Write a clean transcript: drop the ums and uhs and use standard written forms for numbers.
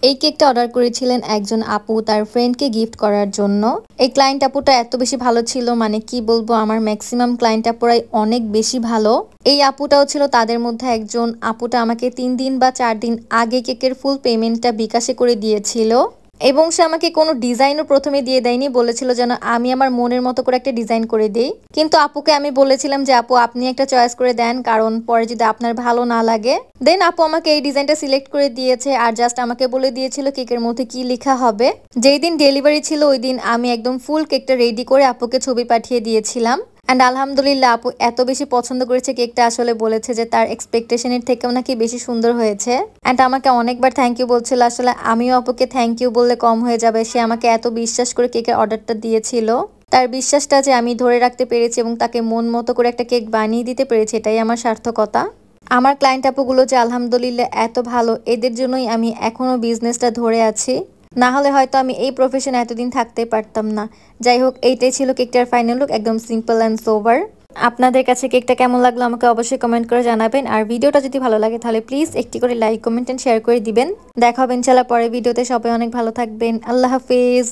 এই কেকটা অর্ডার করেছিলেন একজন আপু তার ফ্রেন্ডকে গিফট করার জন্য। এই ক্লায়েন্ট আপুটা এত বেশি ভালো ছিল, মানে কি বলবো, আমার ম্যাক্সিমাম ক্লায়েন্ট আপুরাই অনেক বেশি ভালো। এই আপুটাও ছিল তাদের মধ্যে একজন। আপুটা আমাকে 3 দিন বা 4 দিন আগে কেকের ফুল পেমেন্টটা বিকাশে করে দিয়েছিল এবং সে আমাকে কোনো ডিজাইনও প্রথমে দিয়ে দেয়নি, বলেছিল যেন আমি আমার মনের মতো করে একটা ডিজাইন করে দিই। কিন্তু আপুকে আমি বলেছিলাম যে আপু আপনি একটা চয়েস করে দেন, কারণ পরে যদি আপনার ভালো না লাগে। দেন আপু আমাকে এই ডিজাইনটা সিলেক্ট করে দিয়েছে আর জাস্ট আমাকে বলে দিয়েছিল কেকের মধ্যে কি লেখা হবে। যেই দিন ডেলিভারি ছিল ওই দিন আমি একদম ফুল কেকটা রেডি করে আপুকে ছবি পাঠিয়ে দিয়েছিলাম। অ্যান্ড আলহামদুলিল্লাহ আপু এত বেশি পছন্দ করেছে কেকটা, আসলে বলেছে যে তার এক্সপেকটেশনের থেকেও নাকি বেশি সুন্দর হয়েছে। অ্যান্ড আমাকে অনেকবার থ্যাংক ইউ বলছিল। আসলে আমিও আপুকে থ্যাংক ইউ বললে কম হয়ে যাবে, সে আমাকে এত বিশ্বাস করে কেকের অর্ডারটা দিয়েছিল। তার বিশ্বাসটা যে আমি ধরে রাখতে পেরেছি এবং তাকে মন মতো করে একটা কেক বানিয়ে দিতে পেরেছি, এটাই আমার সার্থকতা। আমার ক্লায়েন্ট আপুগুলো যে আলহামদুলিল্লাহ এত ভালো, এদের জন্যই আমি এখনো বিজনেসটা ধরে আছি। না হলে হয়তো আমি এই প্রফেশনে এতদিন থাকতে পারতাম না। যাই হোক, এইটাই ছিল কেকটার ফাইনাল লুক, একদম সিম্পল অ্যান্ড সোবার। আপনাদের কাছে কেকটা কেমন লাগলো আমাকে অবশ্যই কমেন্ট করে জানাবেন। আর ভিডিওটা যদি ভালো লাগে তাহলে প্লিজ একটি করে লাইক, কমেন্ট এন্ড শেয়ার করে দিবেন। দেখা হবে ইনশাআল্লাহ পরের ভিডিওতে। সবাই অনেক ভালো থাকবেন। আল্লাহ হাফিজ।